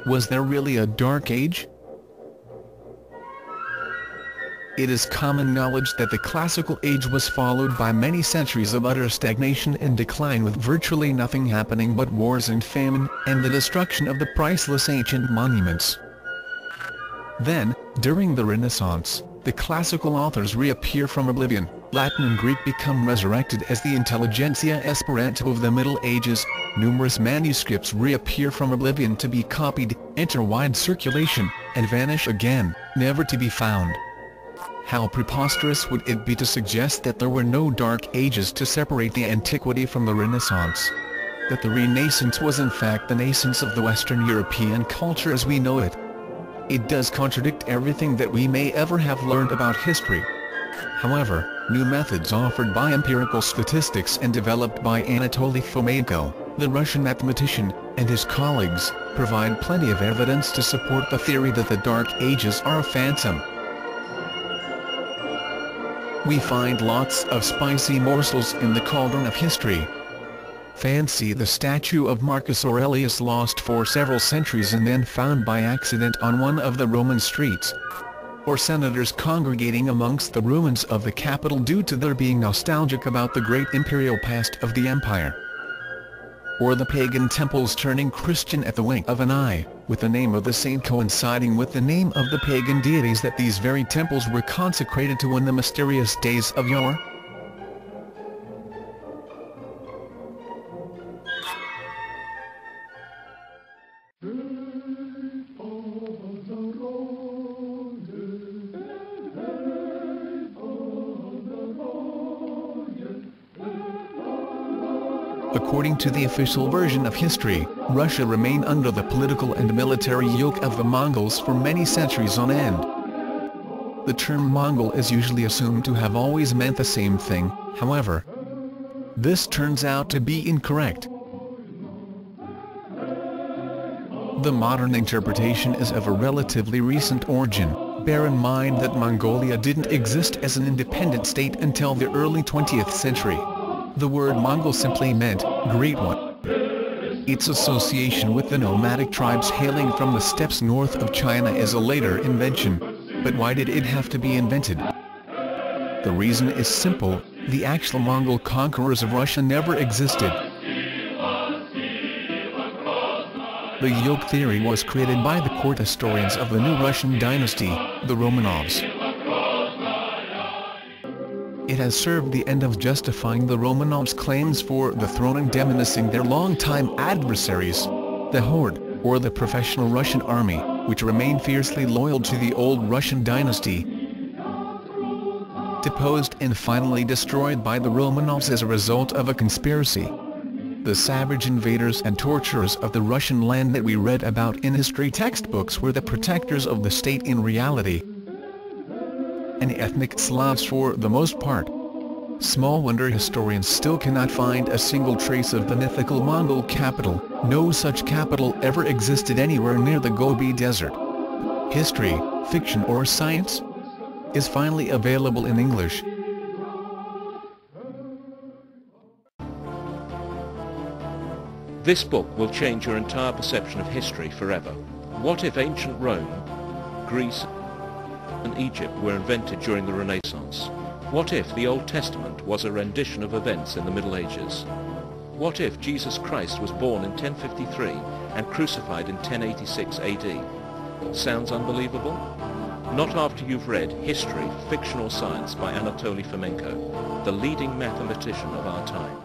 Was there really a Dark Age? It is common knowledge that the Classical Age was followed by many centuries of utter stagnation and decline, with virtually nothing happening but wars and famine, and the destruction of the priceless ancient monuments. Then, during the Renaissance, the classical authors reappear from oblivion. Latin and Greek become resurrected as the intelligentsia Esperanto of the Middle Ages. Numerous manuscripts reappear from oblivion to be copied, enter wide circulation, and vanish again, never to be found. How preposterous would it be to suggest that there were no Dark Ages to separate the antiquity from the Renaissance? That the Re-naissance was in fact the nascence of the Western European culture as we know it? It does contradict everything that we may ever have learned about history. However, new methods offered by empirical statistics and developed by Anatoly Fomenko, the Russian mathematician, and his colleagues, provide plenty of evidence to support the theory that the Dark Ages are a phantom. We find lots of spicy morsels in the cauldron of history. Fancy the statue of Marcus Aurelius lost for several centuries and then found by accident on one of the Roman streets. Or senators congregating amongst the ruins of the Capitol due to their being nostalgic about the great imperial past of the empire. Or the pagan temples turning Christian at the wink of an eye, with the name of the saint coinciding with the name of the pagan deities that these very temples were consecrated to in the mysterious days of yore. According to the official version of history, Russia remained under the political and military yoke of the Mongols for many centuries on end. The term Mongol is usually assumed to have always meant the same thing, however. This turns out to be incorrect. The modern interpretation is of a relatively recent origin. Bear in mind that Mongolia didn't exist as an independent state until the early 20th century. The word Mongol simply meant Great One. Its association with the nomadic tribes hailing from the steppes north of China is a later invention. But why did it have to be invented? The reason is simple: the actual Mongol conquerors of Russia never existed. The yoke theory was created by the court historians of the new Russian dynasty, the Romanovs. It has served the end of justifying the Romanovs' claims for the throne and diminishing their long-time adversaries, the Horde, or the professional Russian army, which remained fiercely loyal to the old Russian dynasty. Deposed and finally destroyed by the Romanovs as a result of a conspiracy. The savage invaders and torturers of the Russian land that we read about in history textbooks were the protectors of the state in reality. And ethnic Slavs for the most part. Small wonder historians still cannot find a single trace of the mythical Mongol capital. No such capital ever existed anywhere near the Gobi Desert. History, fiction or science? Is finally available in English. This book will change your entire perception of history forever. What if ancient Rome, Greece, and Egypt were invented during the Renaissance? What if the Old Testament was a rendition of events in the Middle Ages? What if Jesus Christ was born in 1053 and crucified in 1086 AD? Sounds unbelievable? Not after you've read History, Fiction or Science by Anatoly Fomenko, the leading mathematician of our time.